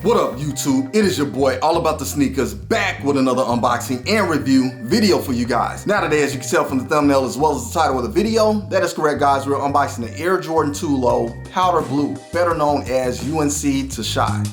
What up, YouTube? It is your boy, All About The Sneakerz, back with another unboxing and review video for you guys. Now today, as you can tell from the thumbnail as well as the title of the video, that is correct, guys. We're unboxing the Air Jordan 2 Low Powder Blue, better known as UNC to Shy.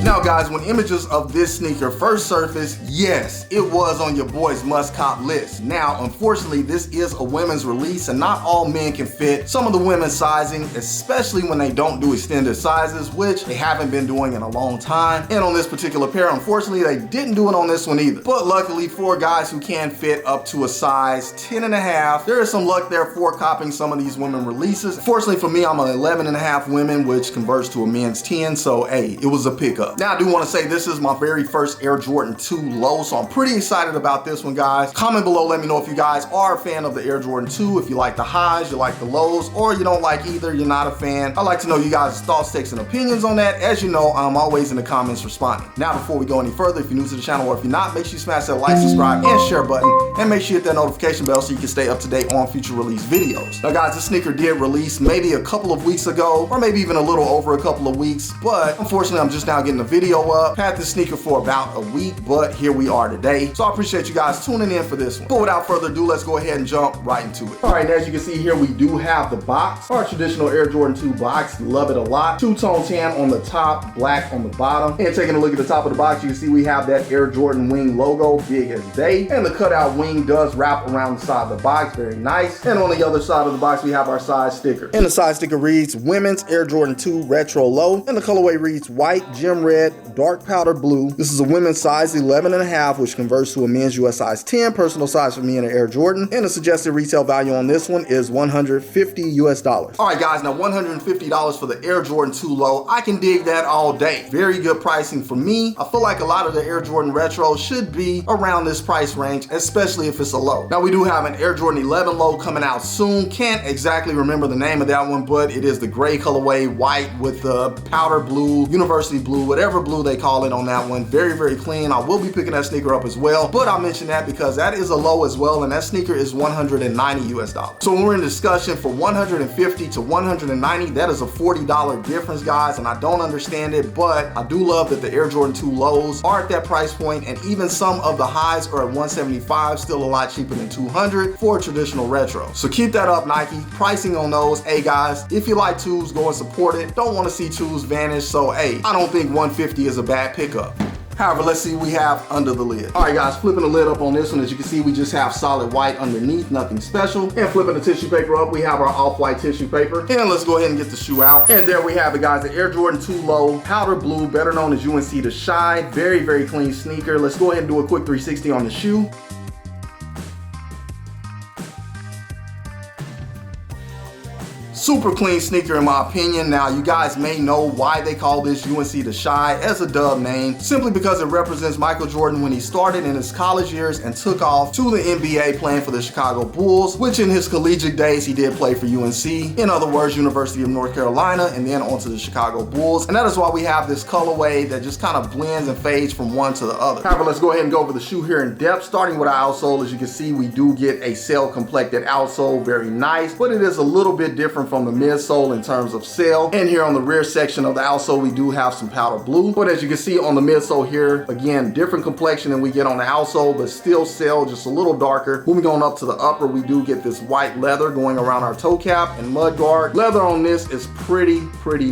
Now guys, when images of this sneaker first surfaced, yes, it was on your boy's must-cop list. Now, unfortunately, this is a women's release and not all men can fit some of the women's sizing, especially when they don't do extended sizes, which they haven't been doing in a long time. And on this particular pair, unfortunately, they didn't do it on this one either. But luckily for guys who can fit up to a size 10.5, there is some luck there for copying some of these women releases. Fortunately for me, I'm an 11.5 women, which converts to a men's 10, so hey, it was a pickup. Now, I do want to say this is my very first Air Jordan 2 Low, so I'm pretty excited about this one, guys. Comment below, let me know if you guys are a fan of the Air Jordan 2, if you like the highs, you like the lows, or you don't like either, you're not a fan. I'd like to know you guys' thoughts, takes, and opinions on that. As you know, I'm always in the comments responding. Now, before we go any further, if you're new to the channel or if you're not, make sure you smash that like, subscribe, and share button, and make sure you hit that notification bell so you can stay up to date on future release videos. Now, guys, this sneaker did release maybe a couple of weeks ago, or maybe even a little over a couple of weeks, but unfortunately, I'm just now getting the video up. Had this sneaker for about a week, but here we are today. So I appreciate you guys tuning in for this one. But without further ado, let's go ahead and jump right into it. All right, and as you can see here, we do have the box, our traditional Air Jordan 2 box. Love it a lot. Two-tone tan on the top, black on the bottom. And taking a look at the top of the box, you can see we have that Air Jordan wing logo, big as day. And the cutout wing does wrap around the side of the box, very nice. And on the other side of the box, we have our size sticker. And the size sticker reads Women's Air Jordan 2 Retro Low. And the colorway reads white, gem red, dark powder blue. This is a women's size 11.5, which converts to a men's US size 10, personal size for me and an Air Jordan. And the suggested retail value on this one is $150 US. All right, guys, now $150 for the Air Jordan 2 Low. I can dig that all day. Very good pricing for me. I feel like a lot of the Air Jordan Retro should be around this price range, especially if it's a low. Now, we do have an Air Jordan 11 Low coming out soon. Can't exactly remember the name of that one, but it is the gray colorway, white with the powder blue, university blue, whatever blue they call it on that one. Very, very clean. I will be picking that sneaker up as well, but I'll mention that because that is a low as well, and that sneaker is $190 US. So when we're in discussion for 150 to 190, that is a $40 difference, guys, and I don't understand it, but I do love that the Air Jordan 2 Lows are at that price point, and even some of the highs are at 175, still a lot cheaper than 200 for a traditional retro. So keep that up, Nike. Pricing on those, hey guys, if you like twos, go and support it. Don't want to see twos vanish, so hey, I don't think 150 is a bad pickup. However, let's see what we have under the lid. All right, guys, flipping the lid up on this one, as you can see, we just have solid white underneath, nothing special. And flipping the tissue paper up, we have our off-white tissue paper. And let's go ahead and get the shoe out. And there we have it, guys, the Air Jordan 2 Low, powder blue, better known as UNC to Shy. Very, very clean sneaker. Let's go ahead and do a quick 360 on the shoe. Super clean sneaker in my opinion. Now, you guys may know why they call this UNC to Shy as a dub name, simply because it represents Michael Jordan when he started in his college years and took off to the NBA playing for the Chicago Bulls, which in his collegiate days he did play for UNC, in other words, University of North Carolina, and then onto the Chicago Bulls. And that is why we have this colorway that just kind of blends and fades from one to the other. However, let's go ahead and go over the shoe here in depth, starting with our outsole. As you can see, we do get a cell complected outsole, very nice, but it is a little bit different different from the midsole in terms of sale. And here on the rear section of the outsole, we do have some powder blue. But as you can see on the midsole here, again, different complexion than we get on the outsole, but still sale, just a little darker. Moving on up to the upper, we do get this white leather going around our toe cap and mud guard. Leather on this is pretty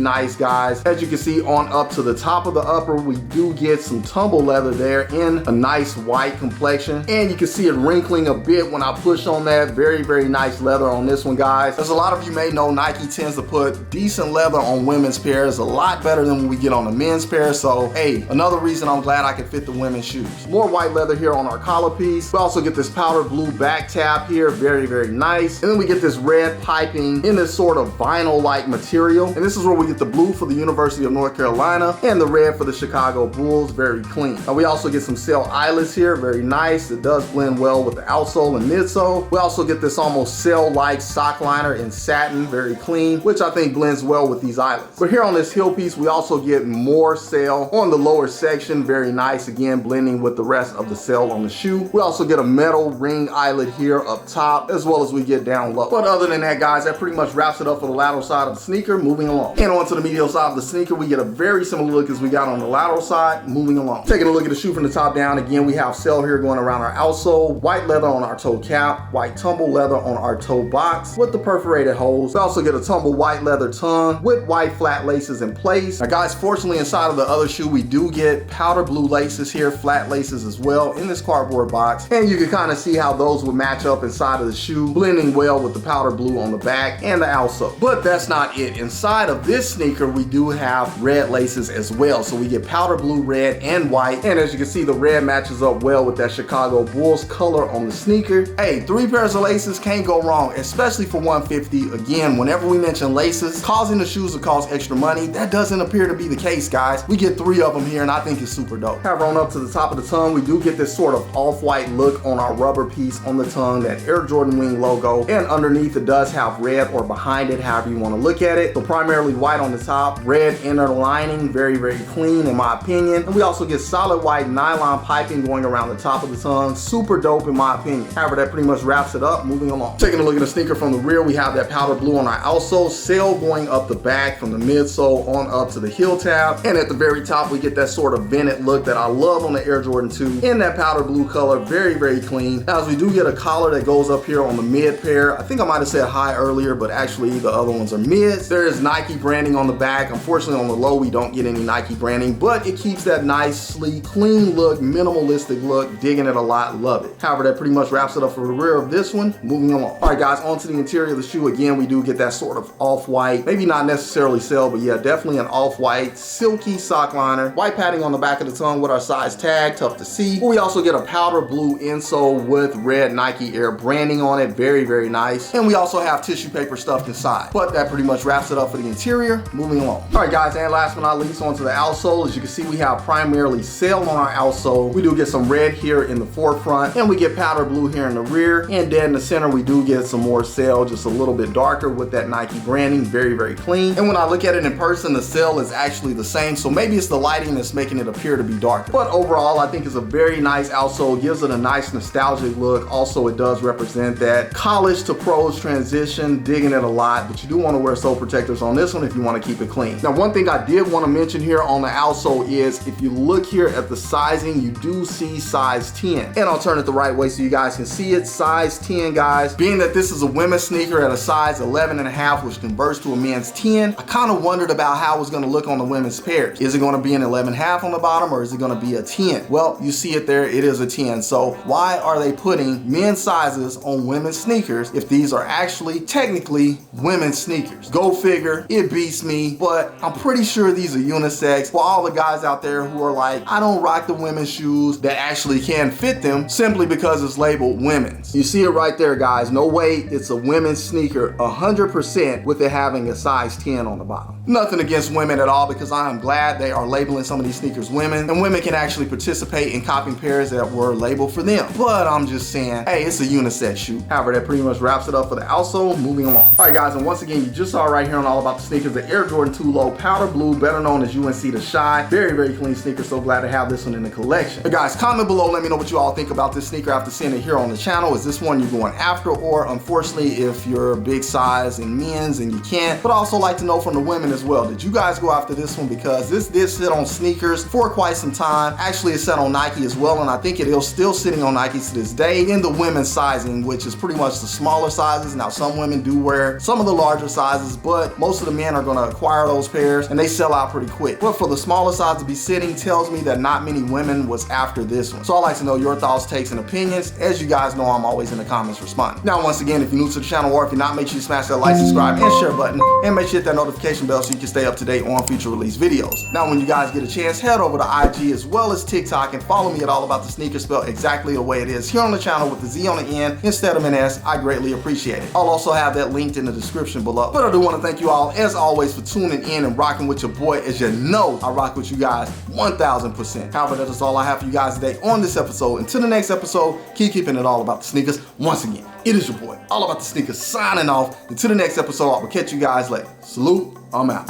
nice, guys. As you can see on up to the top of the upper, we do get some tumble leather there in a nice white complexion. And you can see it wrinkling a bit when I push on that. Very nice leather on this one, guys. As a lot of you may know, Nike tends to put decent leather on women's pairs, a lot better than what we get on the men's pair. So hey, another reason I'm glad I can fit the women's shoes. More white leather here on our collar piece. We also get this powder blue back tab here, very nice. And then we get this red piping in this sort of vinyl-like material. And this is where we get the blue for the University of North Carolina and the red for the Chicago Bulls, very clean. Now we also get some sail eyelets here, very nice. It does blend well with the outsole and midsole. We also get this almost sail-like sock liner in satin, very clean, which I think blends well with these eyelets. But here on this heel piece, we also get more sail on the lower section, very nice, again, blending with the rest of the sail on the shoe. We also get a metal ring eyelet here up top, as well as we get down low. But other than that, guys, that pretty much wraps it up for the lateral side of the sneaker. Moving along. And onto the medial side of the sneaker, we get a very similar look as we got on the lateral side. Moving along. Taking a look at the shoe from the top down, again, we have sail here going around our outsole, white leather on our toe cap, white tumble leather on our toe box with the perforated holes. We also get a tumble white leather tongue with white flat laces in place. Now guys, fortunately inside of the other shoe, we do get powder blue laces here, flat laces as well in this cardboard box. And you can kind of see how those would match up inside of the shoe, blending well with the powder blue on the back and the outsole. But that's not it. Inside of this sneaker, we do have red laces as well. So we get powder blue, red, and white. And as you can see, the red matches up well with that Chicago Bulls color on the sneaker. Hey, 3 pairs of laces can't go wrong, especially for $150. Again, whenever we mention laces causing the shoes to cost extra money, that doesn't appear to be the case, guys. We get 3 of them here, and I think it's super dope. However, on up to the top of the tongue, we do get this sort of off-white look on our rubber piece on the tongue, that Air Jordan Wing logo, and underneath it does have red, or behind it, however you want to look at it. So primarily white on the top, red inner lining, very clean in my opinion. And we also get solid white nylon piping going around the top of the tongue, super dope in my opinion. However, that pretty much wraps it up. Moving along. Taking a look at the sneaker from the rear, we have that powder blue on our outsole, sail going up the back from the midsole on up to the heel tab. And at the very top, we get that sort of vented look that I love on the Air Jordan 2 in that powder blue color, very clean. Now, as we do get a collar that goes up here on the mid pair. I think I might have said high earlier, but actually the other ones are mids. There is Nike branding on the back. Unfortunately, on the low, we don't get any Nike branding, but it keeps that nice, sleek, clean look, minimalistic look. Digging it a lot, love it. However, that pretty much wraps it up for the rear of this one. Moving along. All right, guys, onto the interior of the shoe. Again, we do get that sort of off-white, maybe not necessarily sail, but yeah, definitely an off-white, silky sock liner. White padding on the back of the tongue with our size tag, tough to see. But we also get a powder blue insole with red Nike Air branding on it, very nice. And we also have tissue paper stuffed inside. But that pretty much wraps it up for the interior. Moving along. All right, guys, and last but not least, onto the outsole. As you can see, we have primarily sail on our outsole. We do get some red here in the forefront, and we get powder blue here in the rear. And dead in the center, we do get some more sail, just a little bit darker with that Nike branding, very clean. And when I look at it in person, the sail is actually the same, so maybe it's the lighting that's making it appear to be darker. But overall, I think it's a very nice outsole, gives it a nice nostalgic look. Also, it does represent that college to pros transition, digging it a lot, but you do want to wear sole protectors on this one if you want to keep it clean. Now, one thing I did want to mention here on the outsole is if you look here at the sizing, you do see size 10. And I'll turn it the right way so you guys can see it. Size 10, guys. Being that this is a women's sneaker at a size 11.5, which converts to a men's 10, I kind of wondered about how it's going to look on the women's pairs. Is it going to be an 11.5 on the bottom, or is it going to be a 10? Well, you see it there, it is a 10. So why are they putting men's sizes on women's sneakers if these are actually technically women's sneakers? Go figure, it beats me, but I'm pretty sure these are unisex. For all the guys out there who are like, I don't rock the women's shoes that actually can fit them simply because it's labeled women's. You see it right there, guys. No way, it's a women's sneaker 100% with it having a size 10 on the bottom. Nothing against women at all, because I am glad they are labeling some of these sneakers women, and women can actually participate in copying pairs that were labeled for them. But I'm just saying, hey, it's a unisex shoe. However, that pretty much wraps it up for the outsole. Moving along. All right, guys, and once again, you just saw right here on All About The Sneakerz, the Air Jordan 2 Low Powder Blue, better known as UNC The Shy. Very, very clean sneaker. So glad to have this one in the collection. But guys, comment below. Let me know what you all think about this sneaker after seeing it here on the channel. Is this one you're going after, or unfortunately, if you're a big size in men's and you can't? But also like to know from the women as well. Did you guys go after this one? Because this did sit on sneakers for quite some time. Actually, it sat on Nike as well, and I think it is still sitting on Nike to this day in the women's sizing, which is pretty much the smaller sizes. Now, some women do wear some of the larger sizes, but most of the men are going to acquire those pairs and they sell out pretty quick. But for the smaller size to be sitting tells me that not many women was after this one. So I'd like to know your thoughts, takes, and opinions. As you guys know, I'm always in the comments responding. Now, once again, if you're new to the channel, or if you're not, make sure you smash that like, subscribe, and share button, and make sure you hit that notification bell so you can stay up to date on future release videos. Now, when you guys get a chance, head over to IG as well as TikTok and follow me at All About The Sneakerz, spelled exactly the way it is here on the channel with the Z on the end instead of an S. I greatly appreciate it. I'll also have that linked in the description below. But I do want to thank you all, as always, for tuning in and rocking with your boy. As you know, I rock with you guys 1000%. However, that is all I have for you guys today on this episode. Until the next episode, keep keeping it all about the sneakers. Once again, it is your boy, All About The Sneakerz, signing off. Until the next episode, I will catch you guys later. Salute, I'm out.